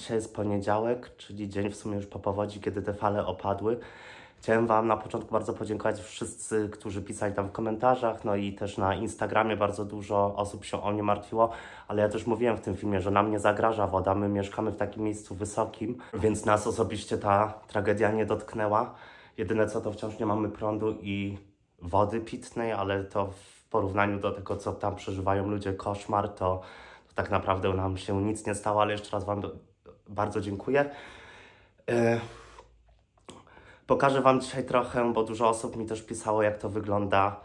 Dzisiaj jest poniedziałek, czyli dzień w sumie już po powodzi, kiedy te fale opadły. Chciałem Wam na początku bardzo podziękować wszyscy, którzy pisali tam w komentarzach, no i też na Instagramie bardzo dużo osób się o mnie martwiło, ale ja też mówiłem w tym filmie, że nam nie zagraża woda, my mieszkamy w takim miejscu wysokim, więc nas osobiście ta tragedia nie dotknęła. Jedyne co, to wciąż nie mamy prądu i wody pitnej, ale to w porównaniu do tego, co tam przeżywają ludzie, koszmar, to tak naprawdę nam się nic nie stało, ale jeszcze raz Wam bardzo dziękuję. Pokażę Wam dzisiaj trochę, bo dużo osób mi też pisało, jak to wygląda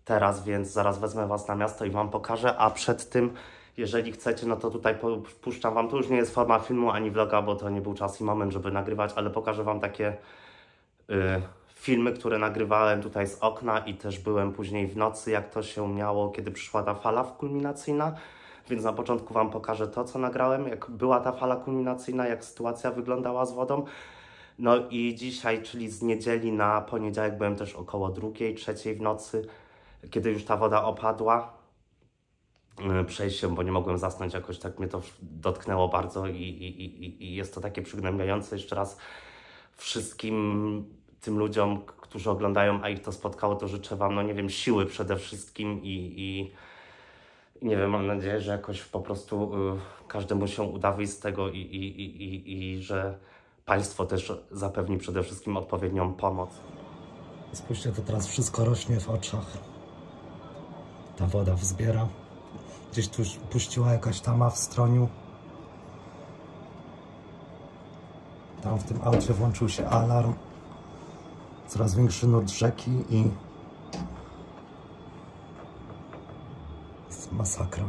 teraz, więc zaraz wezmę Was na miasto i Wam pokażę, a przed tym, jeżeli chcecie, no to tutaj puszczam Wam, to już nie jest forma filmu ani vloga, bo to nie był czas i moment, żeby nagrywać, ale pokażę Wam takie filmy, które nagrywałem tutaj z okna i też byłem później w nocy, jak to się miało, kiedy przyszła ta fala kulminacyjna. Więc na początku Wam pokażę to, co nagrałem, jak była ta fala kulminacyjna, jak sytuacja wyglądała z wodą. No i dzisiaj, czyli z niedzieli na poniedziałek, byłem też około 2, 3 w nocy, kiedy już ta woda opadła. Przejść się, bo nie mogłem zasnąć, jakoś tak mnie to dotknęło bardzo i jest to takie przygnębiające. Jeszcze raz wszystkim tym ludziom, którzy oglądają, a ich to spotkało, to życzę Wam, no nie wiem, siły przede wszystkim i nie wiem, mam nadzieję, że jakoś po prostu każdemu się uda wyjść z tego i że państwo też zapewni przede wszystkim odpowiednią pomoc. Spójrzcie, to teraz wszystko rośnie w oczach. Ta woda wzbiera. Gdzieś tu puściła jakaś tama w stroniu. Tam w tym aucie włączył się alarm. Coraz większy nurt rzeki i jest masakra.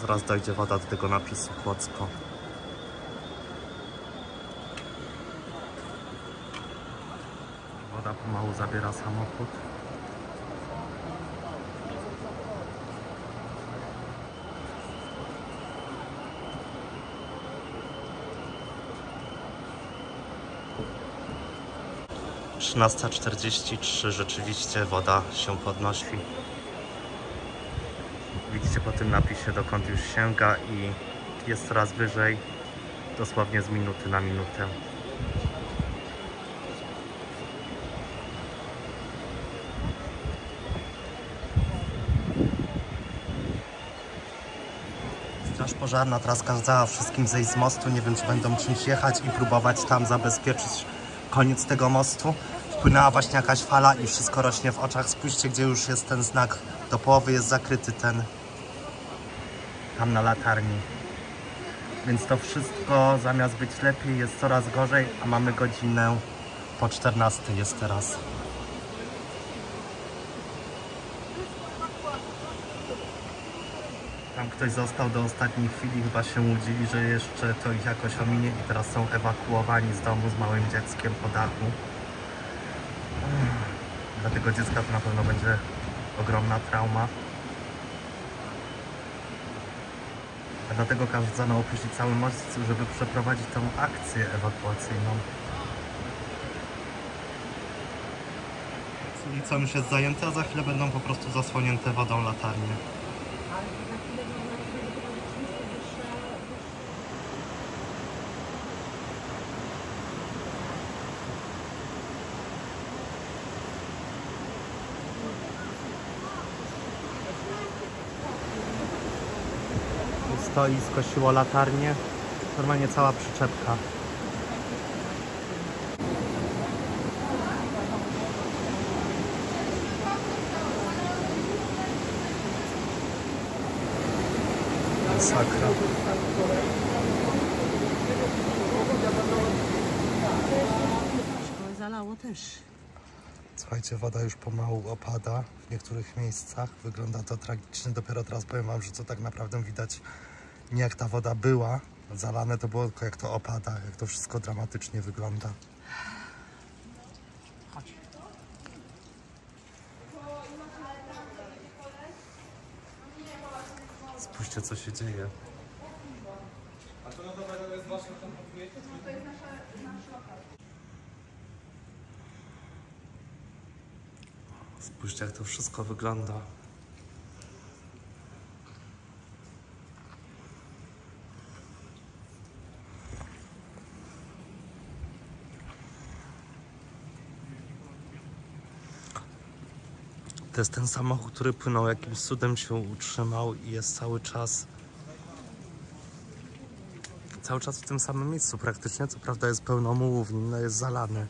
Zaraz dojdzie woda do tego napisu Kłodzko. Woda pomału zabiera samochód. - 13:43, rzeczywiście woda się podnosi. Widzicie po tym napisie, dokąd już sięga i jest coraz wyżej, dosłownie z minuty na minutę. Straż pożarna teraz kazała wszystkim zejść z mostu. Nie wiem, czy będą czymś jechać i próbować tam zabezpieczyć koniec tego mostu. Wpłynęła właśnie jakaś fala i wszystko rośnie w oczach. Spójrzcie, gdzie już jest ten znak. Do połowy jest zakryty ten tam na latarni. Więc to wszystko zamiast być lepiej jest coraz gorzej, a mamy godzinę po 14 jest teraz. Tam ktoś został do ostatniej chwili, chyba się łudzili, że jeszcze to ich jakoś ominie i teraz są ewakuowani z domu z małym dzieckiem po dachu. Dla tego dziecka to na pewno będzie ogromna trauma. A dlatego kazano opuścić cały most, żeby przeprowadzić tą akcję ewakuacyjną. Ulica już jest zajęta, a za chwilę będą po prostu zasłonięte wodą latarnie. Stoi, skosiło latarnię. Normalnie cała przyczepka. Masakra. Szkołę zalało też. Słuchajcie, woda już pomału opada w niektórych miejscach. Wygląda to tragicznie. Dopiero teraz powiem Wam, że co tak naprawdę widać, nie jak ta woda była zalane, to było tylko jak to opada, jak to wszystko dramatycznie wygląda. Chodź. Spójrzcie, co się dzieje. Spójrzcie, jak to wszystko wygląda. To jest ten samochód, który płynął, jakimś cudem się utrzymał i jest cały czas w tym samym miejscu praktycznie. Co prawda jest pełno mułów, no jest zalany.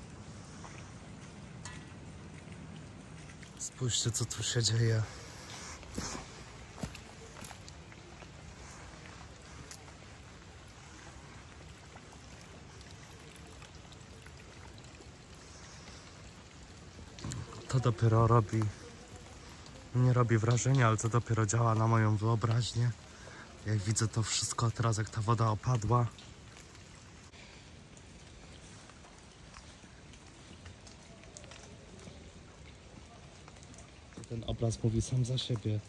Spójrzcie, co tu się dzieje. To dopiero nie robi wrażenia, ale to dopiero działa na moją wyobraźnię. Jak widzę to wszystko teraz, jak ta woda opadła. Ten obraz mówi sam za siebie.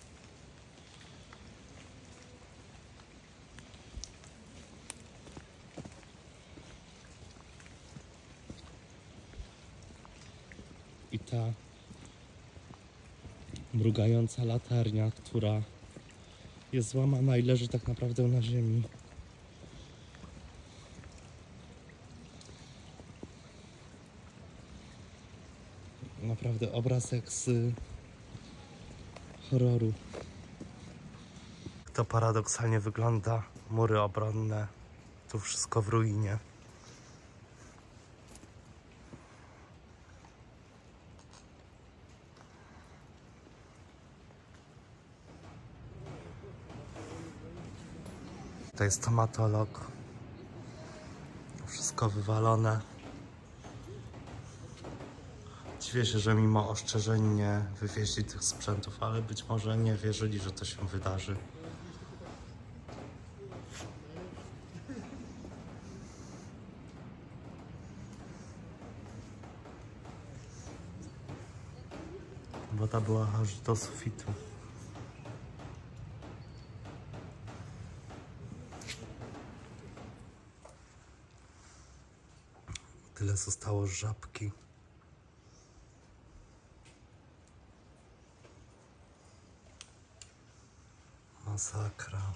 I ta mrugająca latarnia, która jest złamana i leży tak naprawdę na ziemi. Naprawdę obrazek z horroru. To paradoksalnie wygląda. Mury obronne. Tu wszystko w ruinie. To jest stomatolog. Wszystko wywalone. Dziwię się, że mimo ostrzeżeń nie wywieźli tych sprzętów, ale być może nie wierzyli, że to się wydarzy. Woda była aż do sufitu. Tyle zostało z żabki. Masakra.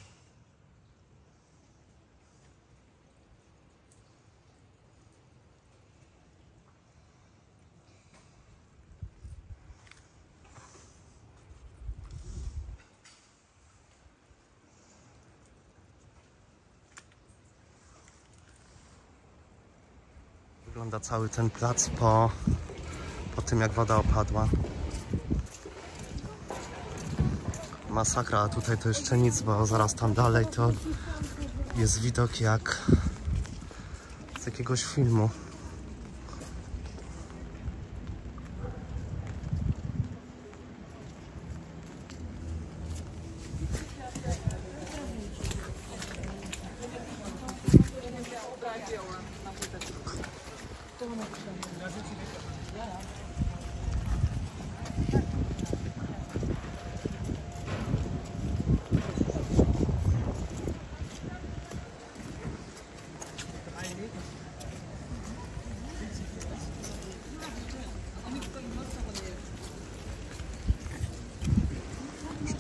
Wygląda cały ten plac po tym, jak woda opadła. Masakra, a tutaj to jeszcze nic, bo zaraz tam dalej to jest widok jak z jakiegoś filmu.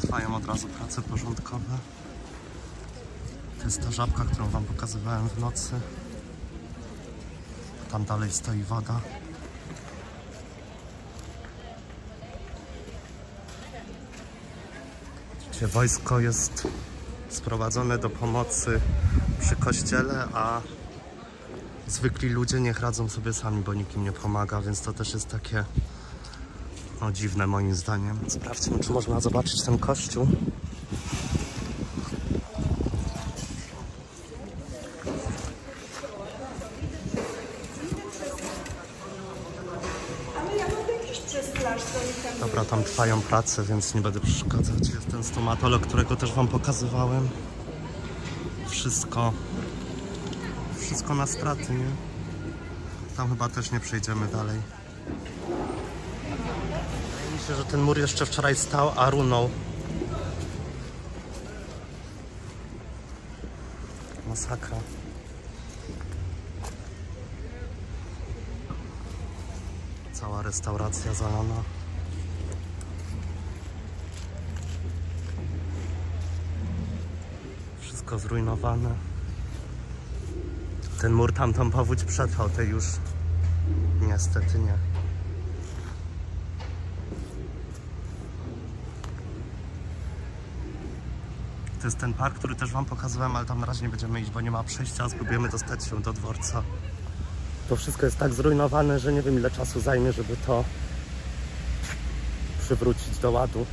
Trwają od razu prace porządkowe. To jest ta żabka, którą wam pokazywałem w nocy. Tam dalej stoi woda. Gdzie wojsko jest sprowadzone do pomocy przy kościele, a zwykli ludzie niech radzą sobie sami, bo nikt im nie pomaga, więc to też jest takie dziwne moim zdaniem. Sprawdźmy, czy można zobaczyć ten kościół. Dobra, tam trwają prace, więc nie będę przeszkadzać. Jest ten stomatolog, którego też wam pokazywałem. Wszystko na straty, nie? Tam chyba też nie przejdziemy dalej. Wydaje mi się, że ten mur jeszcze wczoraj stał, a runął. Masakra. Cała restauracja zalana. Wszystko zrujnowane. Ten mur tamtą powódź przetrwał, tej już niestety nie. To jest ten park, który też wam pokazywałem, ale tam na razie nie będziemy iść, bo nie ma przejścia, a spróbujemy dostać się do dworca. To wszystko jest tak zrujnowane, że nie wiem ile czasu zajmie, żeby to przywrócić do ładu.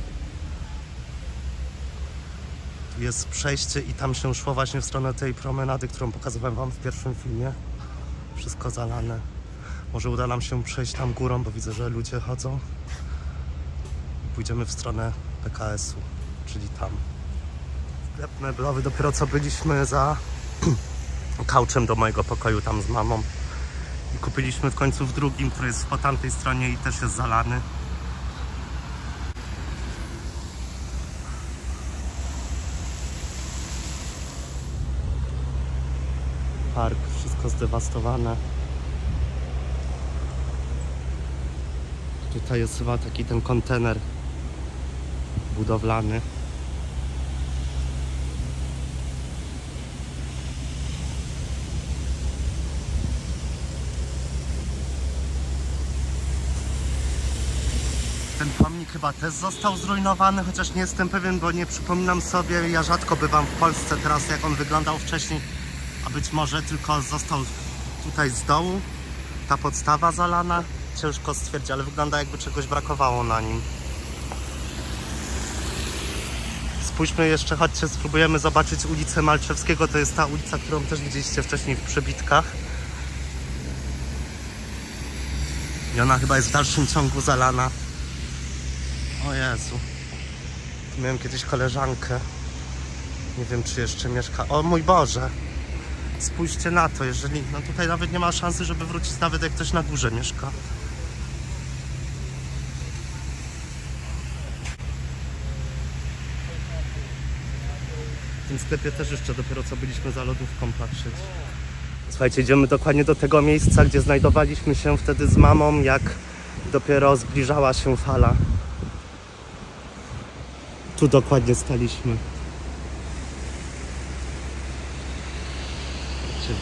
Tu jest przejście i tam się szło właśnie w stronę tej promenady, którą pokazywałem wam w pierwszym filmie. Wszystko zalane. Może uda nam się przejść tam górą, bo widzę, że ludzie chodzą. I pójdziemy w stronę PKS-u, czyli tam. Sklep meblowy, dopiero co byliśmy za couchem do mojego pokoju tam z mamą. I kupiliśmy w końcu w drugim, który jest po tamtej stronie i też jest zalany. Park, wszystko zdewastowane. Tutaj jest chyba taki ten kontener budowlany. Ten pomnik chyba też został zrujnowany, chociaż nie jestem pewien, bo nie przypominam sobie, ja rzadko bywam w Polsce teraz, jak on wyglądał wcześniej, a być może tylko został tutaj z dołu, ta podstawa zalana, ciężko stwierdzić, ale wygląda jakby czegoś brakowało na nim. Spójrzmy jeszcze, chodźcie, spróbujemy zobaczyć ulicę Malczewskiego, to jest ta ulica, którą też widzieliście wcześniej w przebitkach. I ona chyba jest w dalszym ciągu zalana. O Jezu. Tu miałem kiedyś koleżankę. Nie wiem, czy jeszcze mieszka. O mój Boże. Spójrzcie na to, jeżeli... No tutaj nawet nie ma szansy, żeby wrócić, nawet jak ktoś na górze mieszka. W tym sklepie też jeszcze dopiero co byliśmy za lodówką patrzeć. Słuchajcie, idziemy dokładnie do tego miejsca, gdzie znajdowaliśmy się wtedy z mamą, jak dopiero zbliżała się fala. Tu dokładnie staliśmy.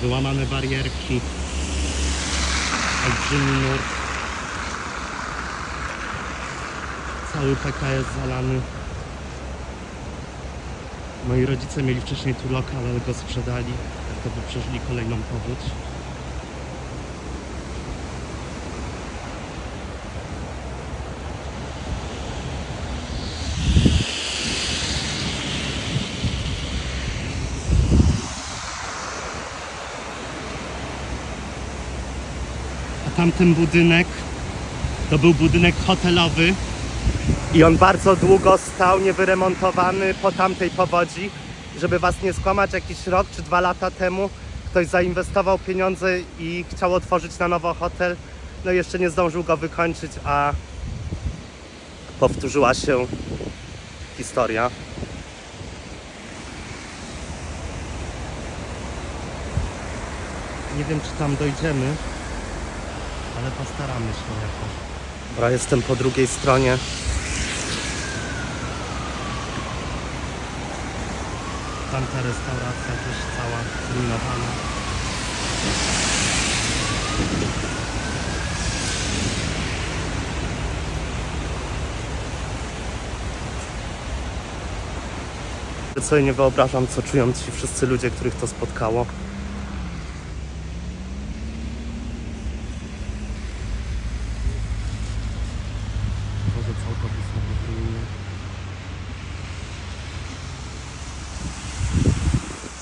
Wyłamane barierki. Olbrzymi nurt. Cały PKS zalany. Moi rodzice mieli wcześniej tu lokal, ale go sprzedali. To by przeżyli kolejną powódź. Tamten budynek to był budynek hotelowy i on bardzo długo stał niewyremontowany po tamtej powodzi. Żeby was nie skłamać, jakiś rok czy 2 lata temu ktoś zainwestował pieniądze i chciał otworzyć na nowo hotel. No i jeszcze nie zdążył go wykończyć, a powtórzyła się historia. Nie wiem, czy tam dojdziemy, ale postaramy się jakoś. Dobra, jestem po drugiej stronie. Tamta restauracja też cała zrujnowana. Sobie nie wyobrażam, co czują ci wszyscy ludzie, których to spotkało.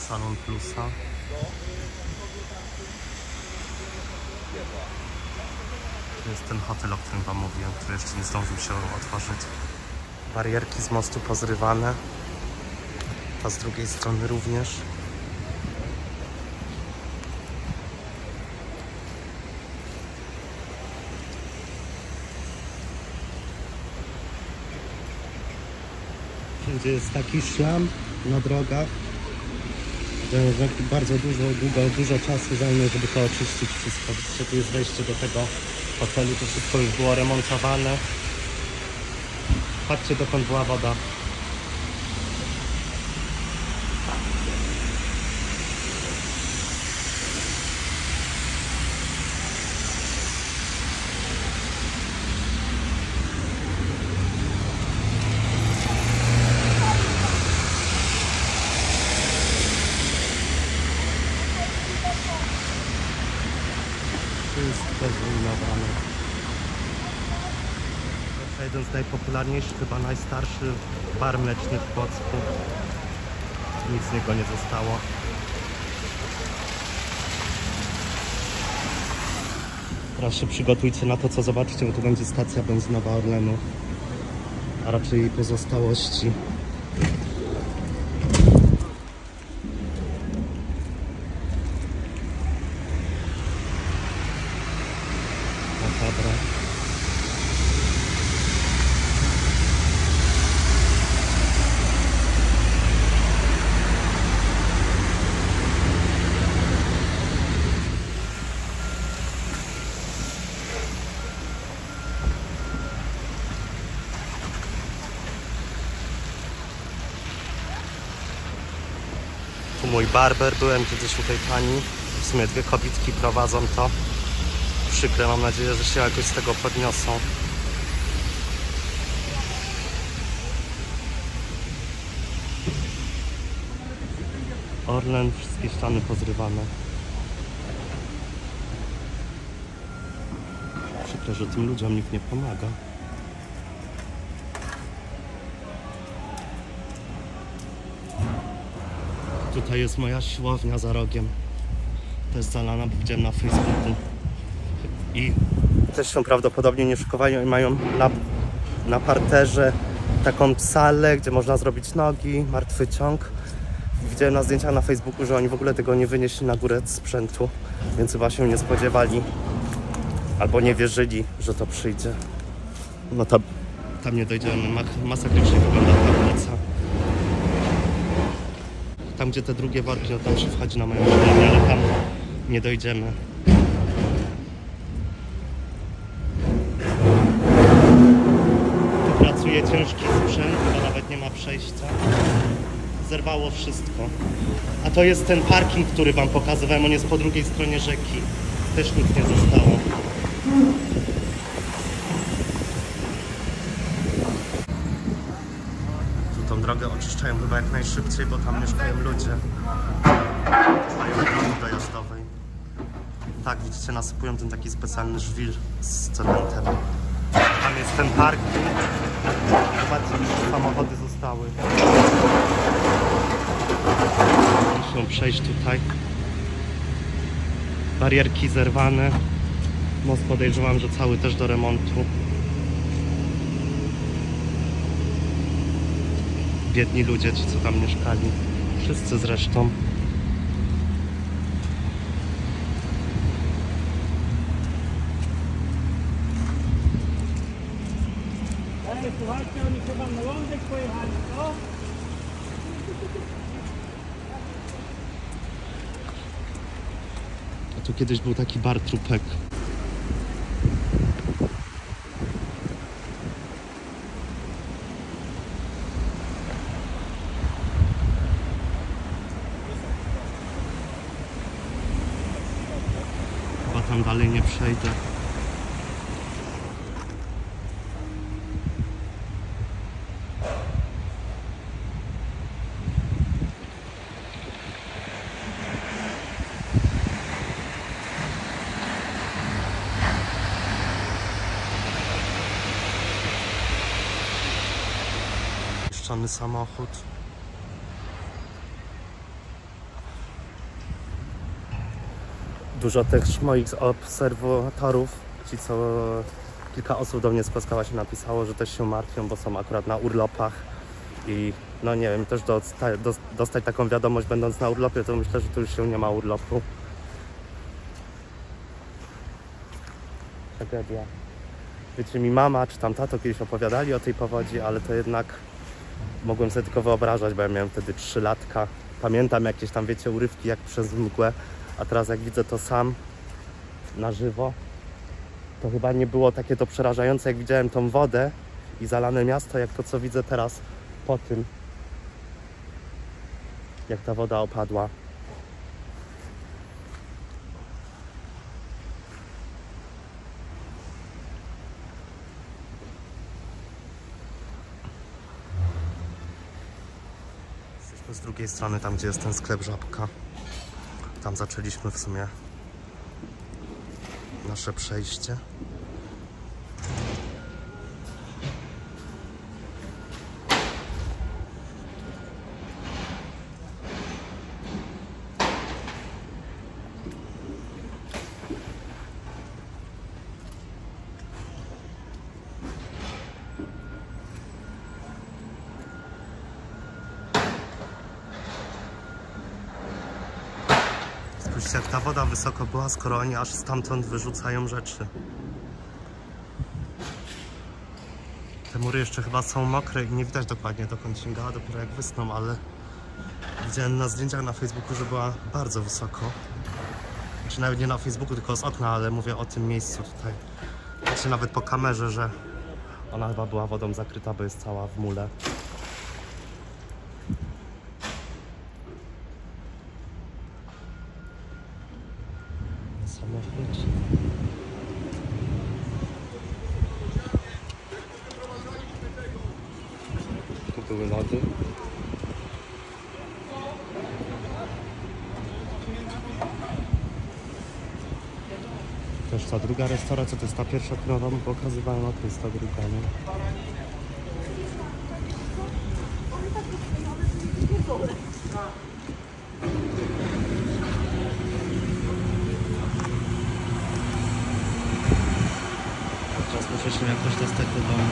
Salon Plusa. To jest ten hotel, o którym wam mówiłem, który jeszcze nie zdążył się otworzyć. Barierki z mostu pozrywane. A z drugiej strony również. Wszędzie jest taki szlam na drogach, że bardzo dużo czasu zajmie, żeby to oczyścić wszystko. Widzicie, tu jest wejście do tego W hotelu to wszystko już było remontowane. Patrzcie, dokąd była woda. Wszystko zrujnowane. To jeden z najpopularniejszych, chyba najstarszy bar mleczny w Płocku. Nic z niego nie zostało. Teraz się przygotujcie na to, co zobaczycie, bo tu będzie stacja benzynowa Orlenu, a raczej jej pozostałości. Dobra. Tu mój barber, byłem kiedyś u tej pani. W sumie dwie kobietki prowadzą to. Przykre, mam nadzieję, że się jakoś z tego podniosą. Orlen, wszystkie ściany pozrywane. Przykre, że tym ludziom nikt nie pomaga. Tutaj jest moja siłownia za rogiem. To jest zalana, bo widziałem na Facebooku. I też są prawdopodobnie nieszykowani i mają na parterze taką salę, gdzie można zrobić nogi, martwy ciąg. Widziałem na zdjęciach na Facebooku, że oni w ogóle tego nie wynieśli na górę sprzętu, więc chyba się nie spodziewali albo nie wierzyli, że to przyjdzie. No tam nie dojdziemy. Masakrycznie wygląda ta ulica. Tam, gdzie te drugie worki, no tam się wchodzi na moją siłownię, ale tam nie dojdziemy. Tu pracuje ciężki sprzęt, bo nawet nie ma przejścia. Zerwało wszystko. A to jest ten parking, który wam pokazywałem, on jest po drugiej stronie rzeki. Też nic nie zostało. Tą drogę oczyszczają chyba jak najszybciej, bo tam mieszkają ludzie. Mają drogi dojazdowej. Tak, widzicie, nasypują ten taki specjalny żwir z cementem. Tam jest ten parking. Zobaczcie, że samochody zostały. Muszą przejść tutaj. Barierki zerwane. Most podejrzewam, że cały też do remontu. Biedni ludzie, ci co tam mieszkali. Wszyscy zresztą. Słuchajcie, oni chyba na lądek pojechali, co? A tu kiedyś był taki bar Trupek. Chyba tam dalej nie przejdę. Niszczony samochód. Dużo też moich obserwatorów, ci co kilka osób do mnie spotkała się, napisało, że też się martwią, bo są akurat na urlopach i no nie wiem, też dostać taką wiadomość będąc na urlopie, to myślę, że tu już się nie ma urlopu. Tragedia. Wiecie, mi mama czy tam tato kiedyś opowiadali o tej powodzi, ale to jednak mogłem sobie tylko wyobrażać, bo ja miałem wtedy 3 latka. Pamiętam jakieś tam, wiecie, urywki jak przez mgłę, a teraz jak widzę to sam na żywo, to chyba nie było takie to przerażające, jak widziałem tą wodę i zalane miasto, jak to co widzę teraz po tym, jak ta woda opadła. Jesteśmy z drugiej strony, tam gdzie jest ten sklep Żabka. Tam zaczęliśmy w sumie nasze przejście. Spójrzcie, jak ta woda wysoko była, skoro oni aż stamtąd wyrzucają rzeczy. Te mury jeszcze chyba są mokre i nie widać dokładnie, dokąd sięgała, dopiero jak wysną, ale widziałem na zdjęciach na Facebooku, że była bardzo wysoko. Znaczy nawet nie na Facebooku, tylko z okna, ale mówię o tym miejscu tutaj. Znaczy nawet po kamerze, że ona chyba była wodą zakryta, bo jest cała w mule. Samochód. Tu były lody. Też ta druga restauracja, to jest ta pierwsza, którą wam pokazywałem, a to jest ta druga, nie? Teraz muszę się jakoś dostać do domu.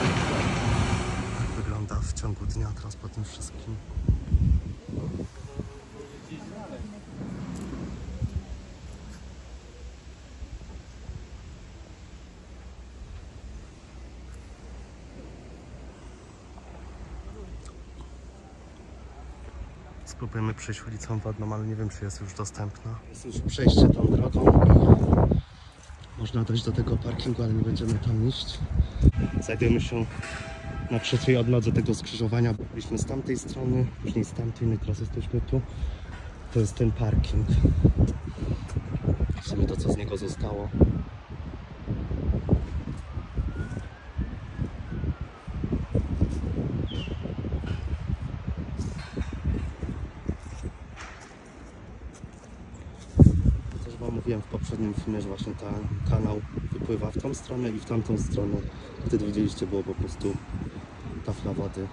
Tak wygląda w ciągu dnia teraz po tym wszystkim. Spróbujemy przejść ulicą Wodną, ale nie wiem, czy jest już dostępna. Jest już przejście tą drogą. Można dojść do tego parkingu, ale nie będziemy tam iść. Znajdujemy się na trzeciej odnodze tego skrzyżowania. Byliśmy z tamtej strony, później z tamtej, no i teraz jesteśmy tu. To jest ten parking. W sumie to, co z niego zostało. Mówiłem w poprzednim filmie, że właśnie ten kanał wypływa w tą stronę i w tamtą stronę. Wtedy widzieliście, było po prostu tafla wody.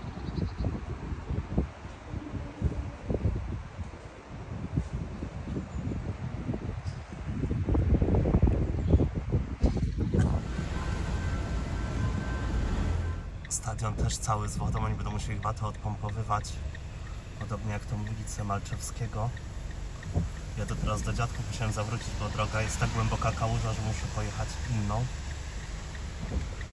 Stadion też cały z wodą, oni będą musieli watę odpompowywać. Podobnie jak tą ulicę Malczewskiego. Jadę teraz do dziadków, musiałem zawrócić, bo droga jest tak głęboka kałuża, że muszę pojechać inną.